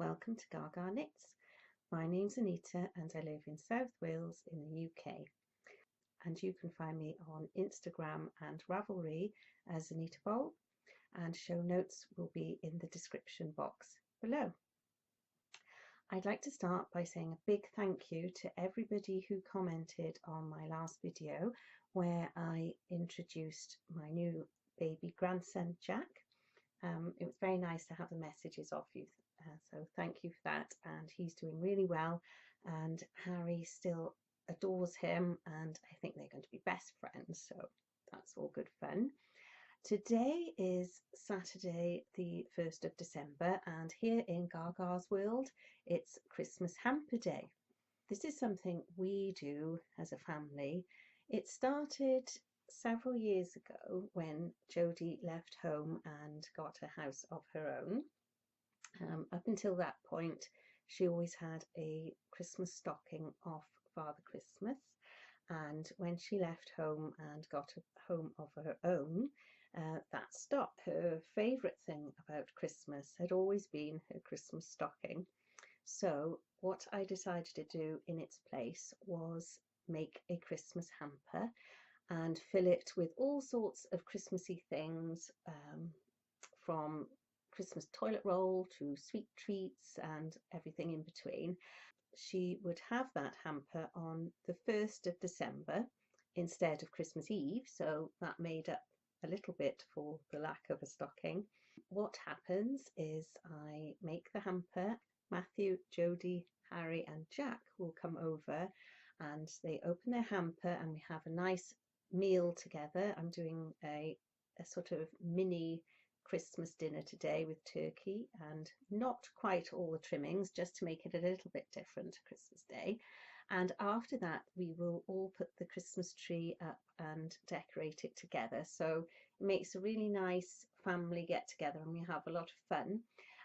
welcome to GagaKnits. My name's Anita and I live in South Wales in the UK. And you can find me on Instagram and Ravelry as Anita Bauble, and show notes will be in the description box below. I'd like to start by saying a big thank you to everybody who commented on my last video where I introduced my new baby grandson Jack. It was very nice to have the messages off you, so thank you for that, and he's doing really well, and Harry still adores him, and I think they're going to be best friends, so that's all good fun. Today is Saturday the 1st of December, and here in Gaga's world it's Christmas Hamper Day. This is something we do as a family. It started several years ago when Jodie left home and got a house of her own. Up until that point she always had a Christmas stocking off Father Christmas, and when she left home and got a home of her own, that stopped. Her favourite thing about Christmas had always been her Christmas stocking. So what I decided to do in its place was make a Christmas hamper and fill it with all sorts of Christmassy things, from Christmas toilet roll to sweet treats and everything in between. She would have that hamper on the 1st of December instead of Christmas Eve, so that made up a little bit for the lack of a stocking. What happens is I make the hamper. Matthew, Jodie, Harry and Jack will come over and they open their hamper and we have a nice meal together. I'm doing a sort of mini Christmas dinner today with turkey and not quite all the trimmings, just to make it a little bit different to Christmas Day. And after that we will all put the Christmas tree up and decorate it together, so it makes a really nice family get together and we have a lot of fun.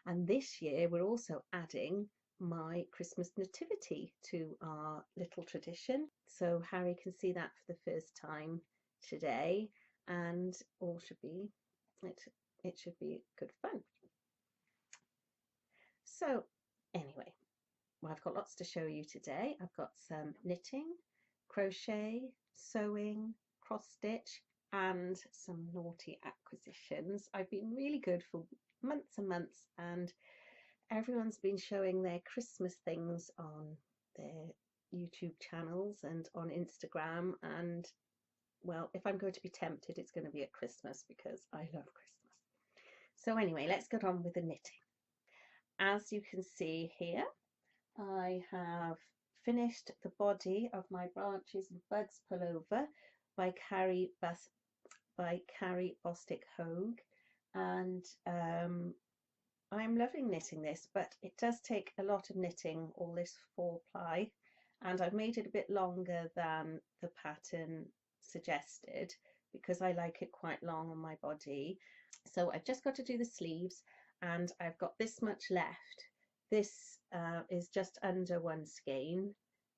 And this year we're also adding my Christmas nativity to our little tradition, so Harry can see that for the first time today, and all should be it should be good fun. So anyway, well, I've got lots to show you today. I've got some knitting, crochet, sewing, cross stitch and some naughty acquisitions. I've been really good for months and months, and everyone's been showing their Christmas things on their YouTube channels and on Instagram, and well, if I'm going to be tempted, it's going to be at Christmas because I love Christmas. So anyway, let's get on with the knitting. As you can see here, I have finished the body of my Branches and Buds pullover by Carrie Bostick Hoge, and I'm loving knitting this, but it does take a lot of knitting, all this 4-ply, and I've made it a bit longer than the pattern suggested because I like it quite long on my body. So I've just got to do the sleeves, and I've got this much left. This is just under 1 skein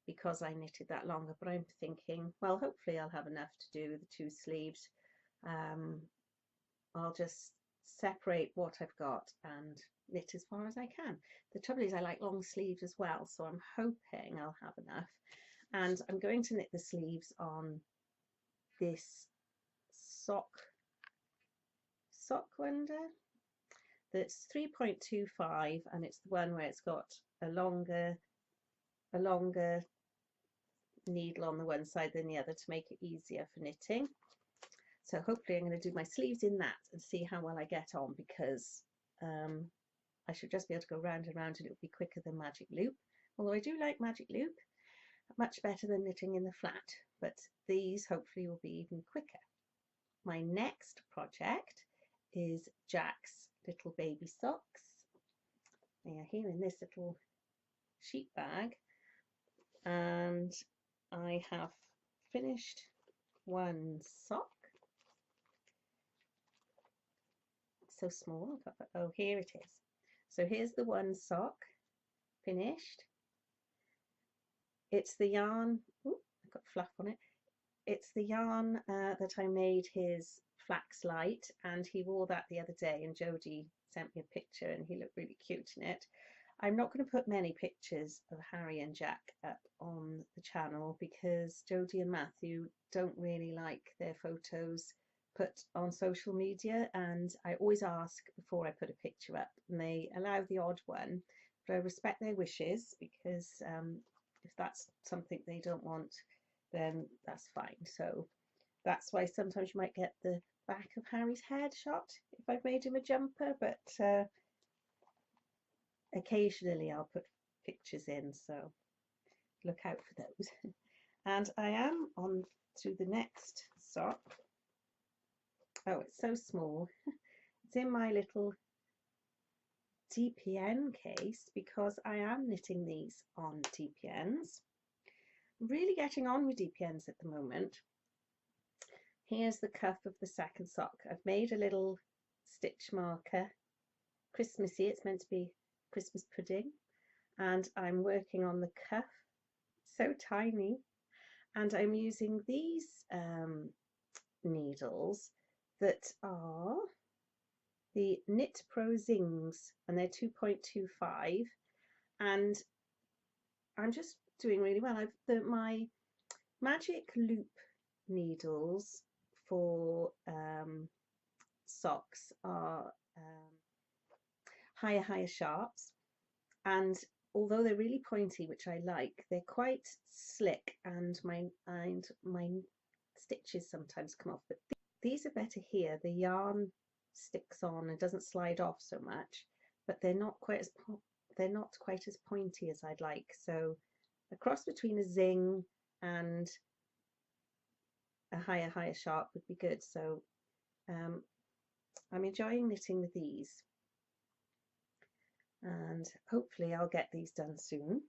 because I knitted that longer, but I'm thinking, well, hopefully I'll have enough to do the 2 sleeves. I'll just separate what I've got and knit as far as I can. The trouble is I like long sleeves as well, so I'm hoping I'll have enough. And I'm going to knit the sleeves on this sock wonder that's 3.25, and it's the one where it's got a longer needle on the one side than the other to make it easier for knitting. So hopefully I'm going to do my sleeves in that and see how well I get on, because I should just be able to go round and round and it will be quicker than magic loop, although I do like magic loop much better than knitting in the flat, but these hopefully will be even quicker. My next project is Jack's little baby socks. They are here in this little sheet bag, and I have finished 1 sock. So small. Oh, here it is. So here's the 1 sock finished. It's the yarn, ooh, I've got fluff on it. It's the yarn that I made his flax light, and he wore that the other day, and Jodie sent me a picture and he looked really cute in it. I'm not going to put many pictures of Harry and Jack up on the channel because Jodie and Matthew don't really like their photos put on social media, and I always ask before I put a picture up, and they allow the odd one, but I respect their wishes because if that's something they don't want, then that's fine. So that's why sometimes you might get the back of Harry's head shot if I've made him a jumper, but occasionally I'll put pictures in, so look out for those. And I am on to the next sock. Oh, it's so small. It's in my little DPN case because I am knitting these on DPNs. I'm really getting on with DPNs at the moment. Here's the cuff of the second sock. I've made a little stitch marker, Christmassy. It's meant to be Christmas pudding, and I'm working on the cuff, so tiny, and I'm using these needles that are the Knit Pro Zings, and they're 2.25, and I'm just doing really well. My magic loop needles for socks are higher sharps, and although they're really pointy, which I like, they're quite slick, and my stitches sometimes come off, but these are better here. The yarn sticks on and doesn't slide off so much, but they're not quite as pointy as I'd like. So a cross between a zing and a higher sharp would be good. So I'm enjoying knitting with these, and hopefully I'll get these done soon,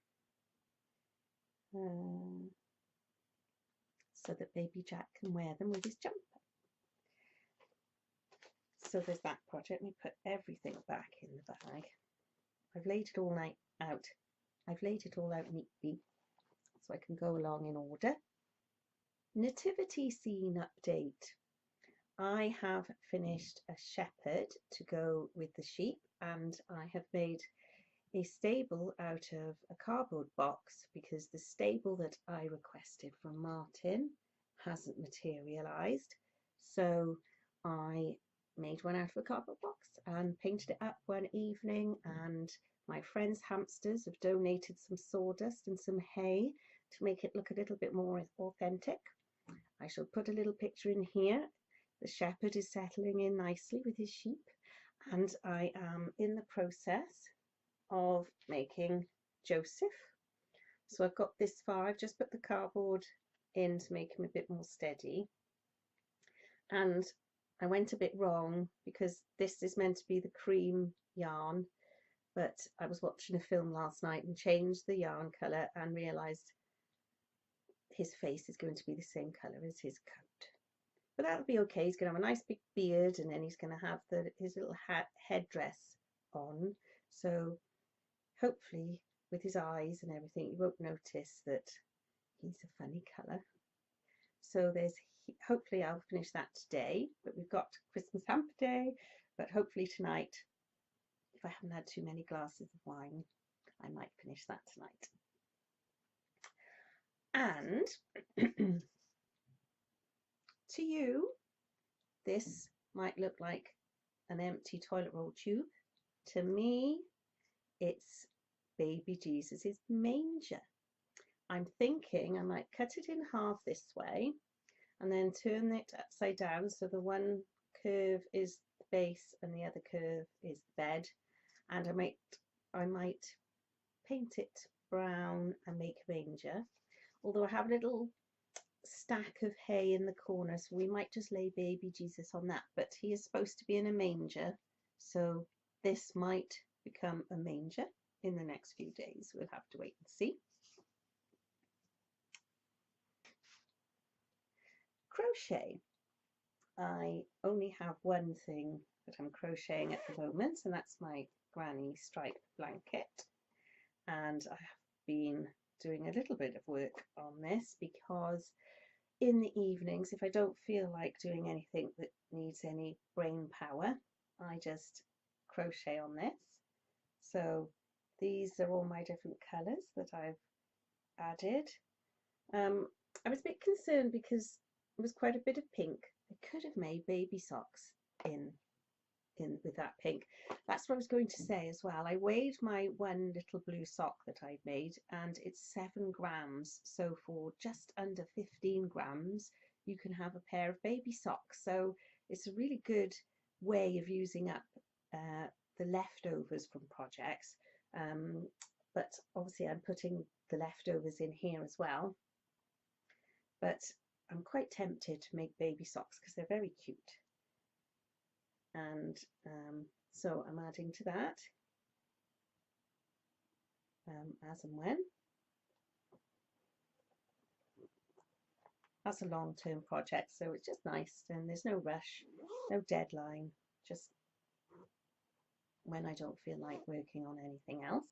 so that baby Jack can wear them with his jumper. So there's that project. Let me put everything back in the bag. I've laid it all out. I've laid it all out neatly so I can go along in order. Nativity scene update. I have finished a shepherd to go with the sheep, and I have made a stable out of a cardboard box because the stable that I requested from Martin hasn't materialised. So I made one out of a cardboard box and painted it up one evening, and my friend's hamsters have donated some sawdust and some hay to make it look a little bit more authentic. I shall put a little picture in here. The shepherd is settling in nicely with his sheep, and I am in the process of making Joseph. So I've got this far. I've just put the cardboard in to make him a bit more steady, and I went a bit wrong because this is meant to be the cream yarn, but I was watching a film last night and changed the yarn colour and realised his face is going to be the same colour as his coat. But that'll be okay. He's going to have a nice big beard, and then he's going to have his little headdress on. So hopefully with his eyes and everything, you won't notice that he's a funny colour. So there's, hopefully I'll finish that today, but we've got Christmas hamper day, but hopefully tonight, if I haven't had too many glasses of wine, I might finish that tonight. And to you, this might look like an empty toilet roll tube. To me, it's baby Jesus's manger. I'm thinking I might cut it in half this way and then turn it upside down so the one curve is the base and the other curve is the bed, and I might paint it brown and make a manger, although I have a little stack of hay in the corner, so we might just lay baby Jesus on that, but he is supposed to be in a manger, so this might become a manger in the next few days. We'll have to wait and see. Crochet. I only have one thing that I'm crocheting at the moment, and that's my granny stripe blanket, and I have been doing a little bit of work on this because in the evenings, if I don't feel like doing anything that needs any brain power, I just crochet on this. So these are all my different colours that I've added. I was a bit concerned because it was quite a bit of pink. I could have made baby socks in with that pink. That's what I was going to say as well. I weighed my one little blue sock that I'd made and it's 7 grams. So for just under 15 grams, you can have a pair of baby socks. So it's a really good way of using up the leftovers from projects. But obviously I'm putting the leftovers in here as well. But I'm quite tempted to make baby socks because they're very cute. And so I'm adding to that as and when. That's a long-term project, so it's just nice and there's no rush, no deadline, just when I don't feel like working on anything else.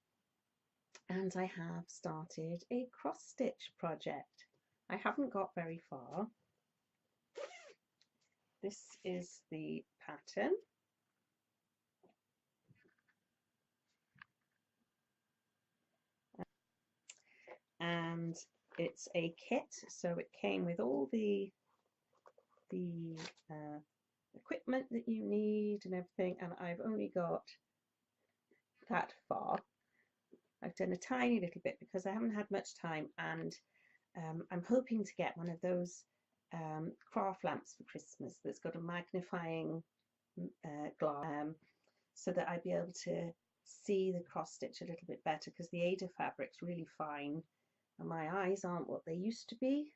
And I have started a cross-stitch project. I haven't got very far. This is the pattern. And it's a kit, so it came with all the equipment that you need and everything, and I've only got that far. I've done a tiny little bit because I haven't had much time, and I'm hoping to get one of those craft lamps for Christmas that's got a magnifying glass, so that I'd be able to see the cross stitch a little bit better, because the Aida fabric's really fine and my eyes aren't what they used to be.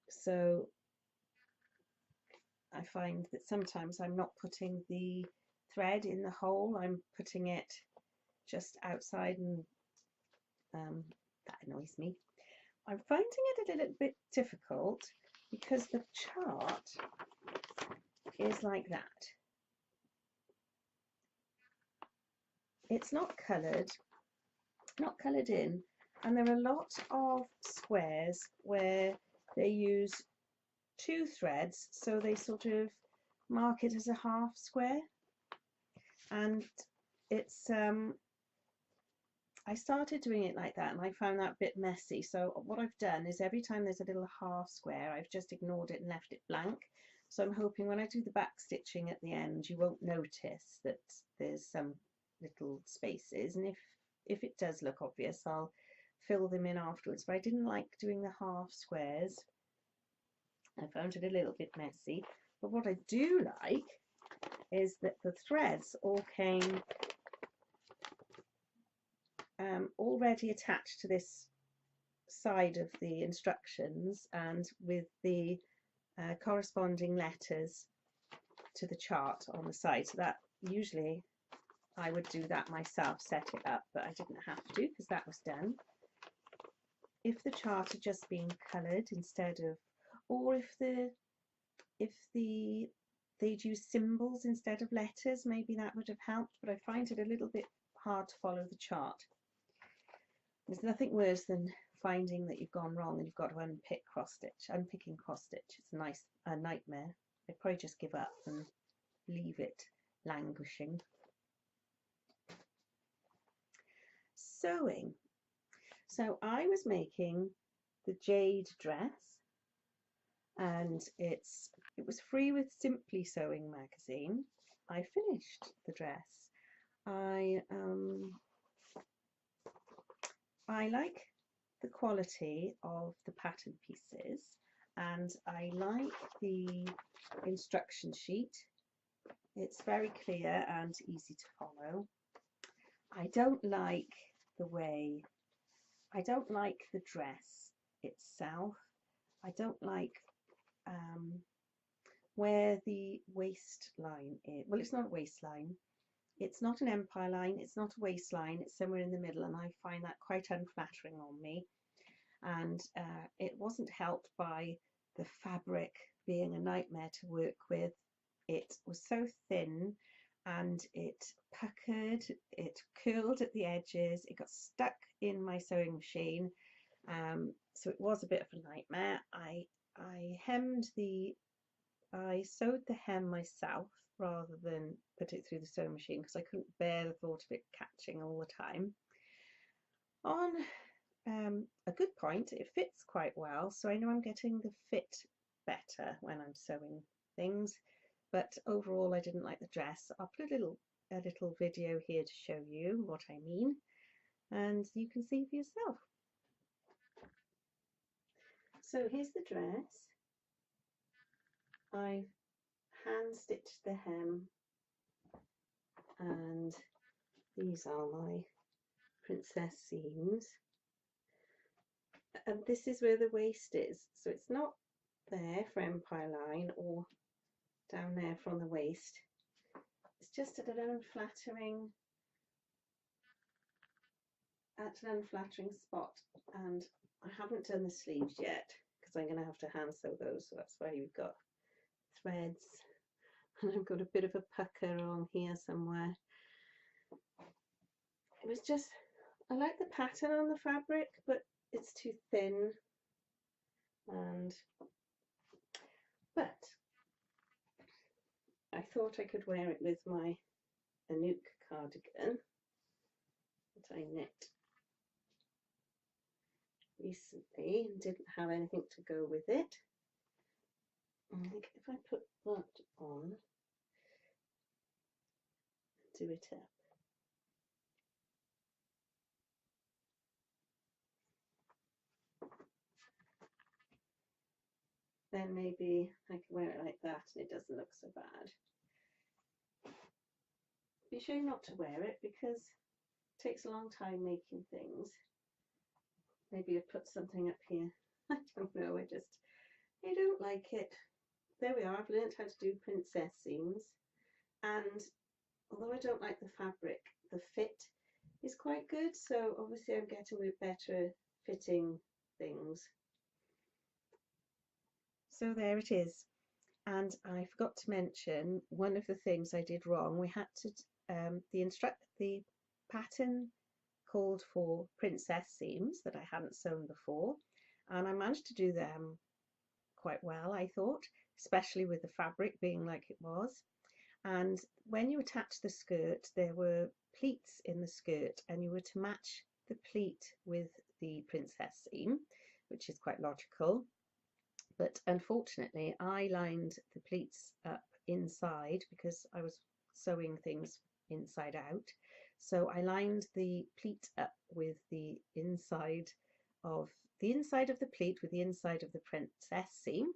So I find that sometimes I'm not putting the thread in the hole, I'm putting it just outside, and that annoys me. I'm finding it a little bit difficult because the chart is like that. It's not coloured in, and there are a lot of squares where they use 2 threads, so they sort of mark it as a half square, and it's I started doing it like that and I found that a bit messy. So what I've done is every time there's a little half square, I've just ignored it and left it blank. So I'm hoping when I do the back stitching at the end, you won't notice that there's some little spaces, and if it does look obvious, I'll fill them in afterwards. But I didn't like doing the half squares. I found it a little bit messy. But what I do like is that the threads all came already attached to this side of the instructions, and with the corresponding letters to the chart on the side. So that usually I would do that myself, set it up, but I didn't have to because that was done. If the chart had just been coloured instead of, or if they'd use symbols instead of letters, maybe that would have helped, but I find it a little bit hard to follow the chart. There's nothing worse than finding that you've gone wrong and you've got to unpick cross stitch. Unpicking cross stitch, it's a nightmare. I'd probably just give up and leave it languishing. Sewing. So I was making the Jade dress, and it was free with Simply Sewing magazine. I finished the dress. I like the quality of the pattern pieces, and I like the instruction sheet. It's very clear and easy to follow. I don't like the dress itself. I don't like where the waistline is. Well, it's not a waistline. It's not an empire line, it's not a waistline, it's somewhere in the middle, and I find that quite unflattering on me. And it wasn't helped by the fabric being a nightmare to work with. It was so thin and it puckered, it curled at the edges, it got stuck in my sewing machine, so it was a bit of a nightmare. I sewed the hem myself, rather than put it through the sewing machine because I couldn't bear the thought of it catching all the time. On a good point, it fits quite well, so I know I'm getting the fit better when I'm sewing things, but overall I didn't like the dress. I'll put a little video here to show you what I mean, and you can see for yourself. So here's the dress. I've hand stitched the hem, and these are my princess seams, and this is where the waist is, so it's not there for empire line or down there from the waist. It's just at an unflattering spot, and I haven't done the sleeves yet because I'm going to have to hand sew those, so that's why you've got threads, and I've got a bit of a pucker on here somewhere. It was just, I like the pattern on the fabric, but it's too thin, but I thought I could wear it with my Anouk cardigan that I knit recently and didn't have anything to go with it. I think if I put that on, do it up, then maybe I can wear it like that and it doesn't look so bad. Be sure not to wear it because it takes a long time making things. Maybe I put something up here. I don't know, I don't like it. There we are, I've learned how to do princess seams, and although I don't like the fabric, the fit is quite good, so obviously I'm getting with better fitting things. So there it is. And I forgot to mention one of the things I did wrong. We had to the pattern called for princess seams that I hadn't sewn before, and I managed to do them quite well, I thought, especially with the fabric being like it was. And when you attach the skirt, there were pleats in the skirt, and you were to match the pleat with the princess seam, which is quite logical. But unfortunately, I lined the pleats up inside because I was sewing things inside out. So I lined the pleat up with the inside of the pleat with the inside of the princess seam,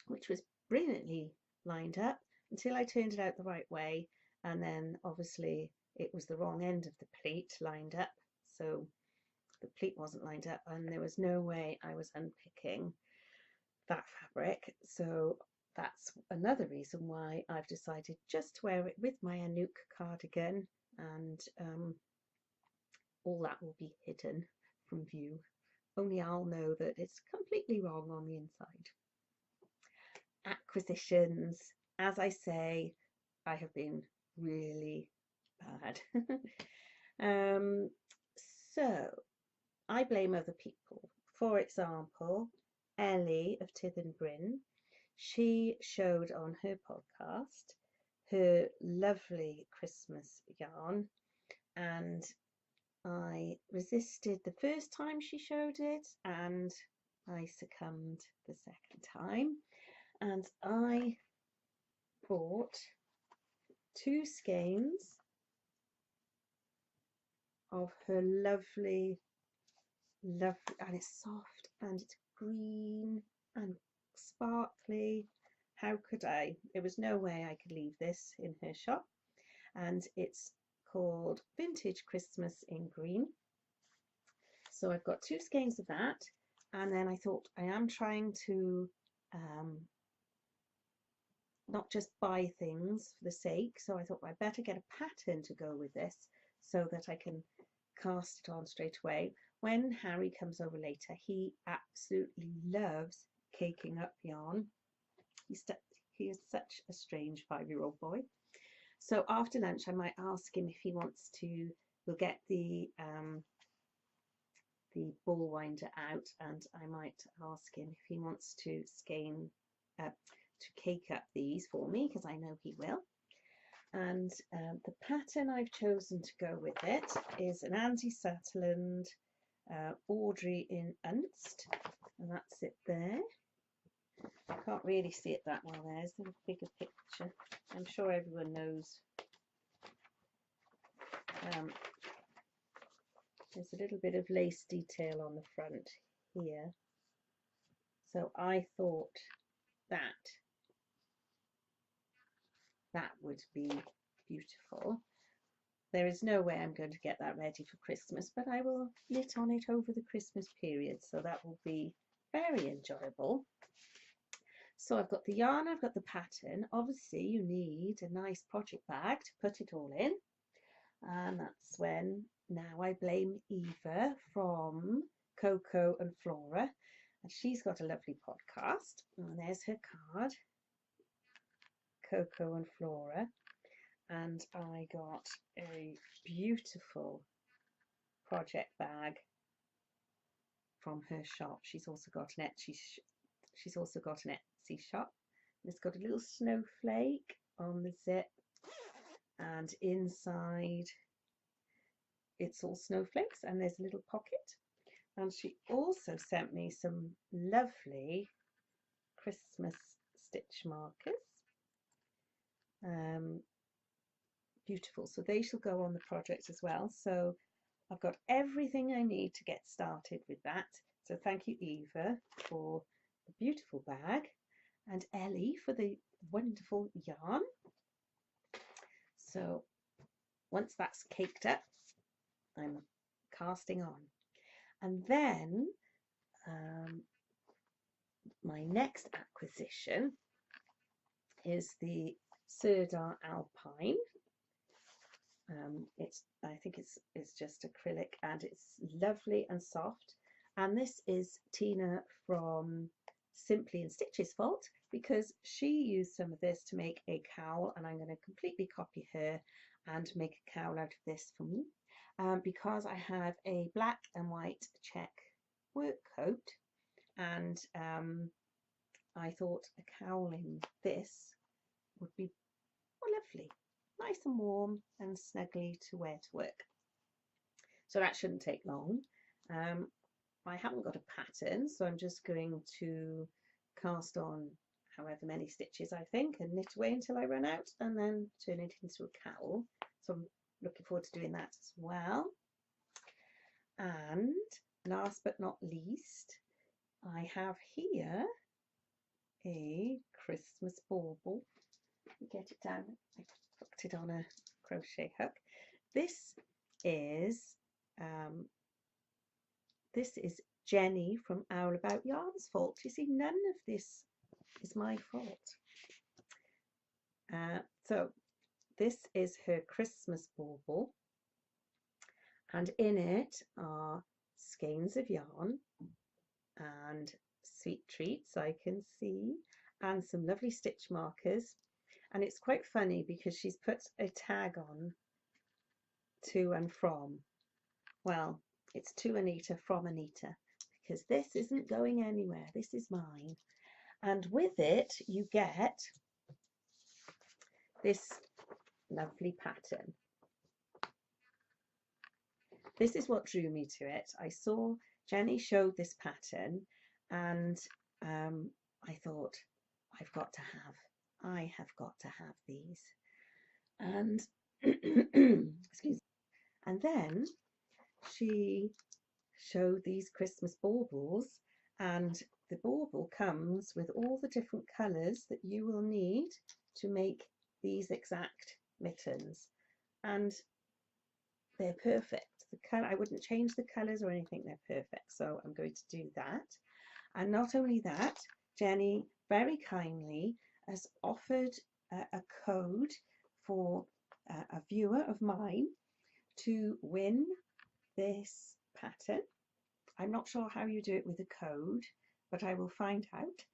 which was brilliantly lined up until I turned it out the right way, and then obviously it was the wrong end of the pleat lined up, so the pleat wasn't lined up, and there was no way I was unpicking that fabric. So that's another reason why I've decided just to wear it with my Anouk cardigan, and all that will be hidden from view. Only I'll know that it's completely wrong on the inside. Acquisitions, as I say, I have been really bad. So I blame other people. For example, Ellie of Tyddyn Bryn, she showed on her podcast her lovely Christmas yarn, and I resisted the first time she showed it, and I succumbed the second time, and I bought 2 skeins of her lovely, and it's soft and it's green and sparkly. How could I? There was no way I could leave this in her shop, and it's called Vintage Christmas in Green. So I've got 2 skeins of that, and then I thought I am trying to not just buy things for the sake, so I thought I'd better get a pattern to go with this so that I can cast it on straight away. When Harry comes over later, he absolutely loves caking up yarn. He is such a strange 5-year-old boy. So after lunch I might ask him if he wants to, we'll get the ball winder out, and I might ask him if he wants to skein to cake up these for me, because I know he will. And the pattern I've chosen to go with it is an Andy Sutherland Audrey in Unst, and that's it there. I can't really see it that well there. Is there a bigger picture? I'm sure everyone knows. There's a little bit of lace detail on the front here. So I thought that would be beautiful. There is no way I'm going to get that ready for Christmas, but I will knit on it over the Christmas period, so that will be very enjoyable. So I've got the yarn, I've got the pattern. Obviously you need a nice project bag to put it all in, and that's when now I blame Eva from Coco and Flora, and she's got a lovely podcast, and there's her card, Coco and Flora. And I got a beautiful project bag from her shop. She's also got an Etsy shop. It's got a little snowflake on the zip, and inside it's all snowflakes, and there's a little pocket. And she also sent me some lovely Christmas stitch markers. Beautiful, so they shall go on the project as well. So I've got everything I need to get started with that. So thank you, Eva, for the beautiful bag, and Ellie for the wonderful yarn. So once that's caked up, I'm casting on. And then my next acquisition is the Sirdar Alpine. I think it's just acrylic, and it's lovely and soft. And this is Tina from Simply in Stitch's fault, because she used some of this to make a cowl, and I'm going to completely copy her and make a cowl out of this for me, because I have a black and white check work coat, and I thought a cowl in this would be lovely, nice and warm and snuggly to wear to work. So that shouldn't take long. I haven't got a pattern, so I'm just going to cast on however many stitches I think and knit away until I run out, and then turn it into a cowl. So I'm looking forward to doing that as well. And last but not least, I have here a Christmas bauble. Get it down. I hooked it on a crochet hook. This is Jenny from Owl About Yarn's fault. You see, none of this is my fault. So this is her Christmas bauble, and in it are skeins of yarn and sweet treats I can see, and some lovely stitch markers. And it's quite funny because she's put a tag on to and from. Well, it's to Anita from Anita, because this isn't going anywhere. This is mine. And with it, you get this lovely pattern. This is what drew me to it. I saw Jenny showed this pattern, and I thought, I have got to have these. And excuse me. And then she showed these Christmas baubles, and the bauble comes with all the different colours that you will need to make these exact mittens, and they're perfect. The colour, I wouldn't change the colours or anything, they're perfect. So I'm going to do that. And not only that, Jenny very kindly has offered a code for a viewer of mine to win this pattern. I'm not sure how you do it with a code, but I will find out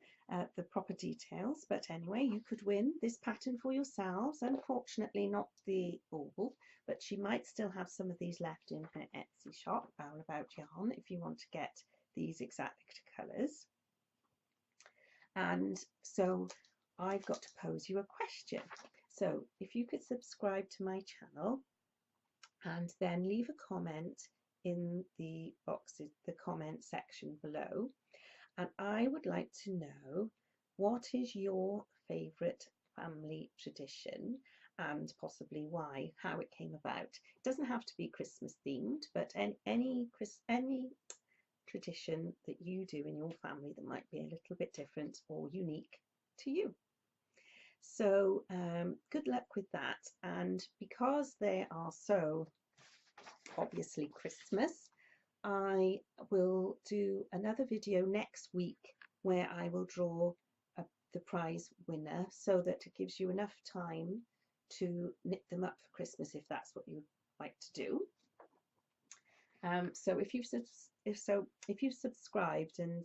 the proper details. But anyway, you could win this pattern for yourselves. Unfortunately not the bauble, but she might still have some of these left in her Etsy shop, Owl About Yarn, if you want to get these exact colours. And so I've got to pose you a question. So if you could subscribe to my channel and then leave a comment in the boxes, the comment section below. And I would like to know, what is your favourite family tradition and possibly why, how it came about. It doesn't have to be Christmas themed, but any tradition that you do in your family that might be a little bit different or unique to you. So good luck with that. And because they are so obviously Christmas, I will do another video next week where I will draw the prize winner, so that it gives you enough time to knit them up for Christmas if that's what you like to do. So if you've subscribed and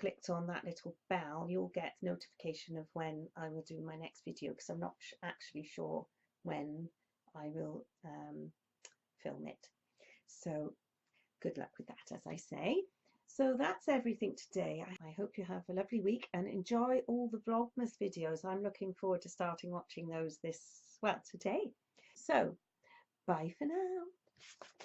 clicked on that little bell, you'll get notification of when I will do my next video, because I'm not actually sure when I will film it. So good luck with that, as I say. So that's everything today. I hope you have a lovely week and enjoy all the Vlogmas videos. I'm looking forward to starting watching those today. So bye for now.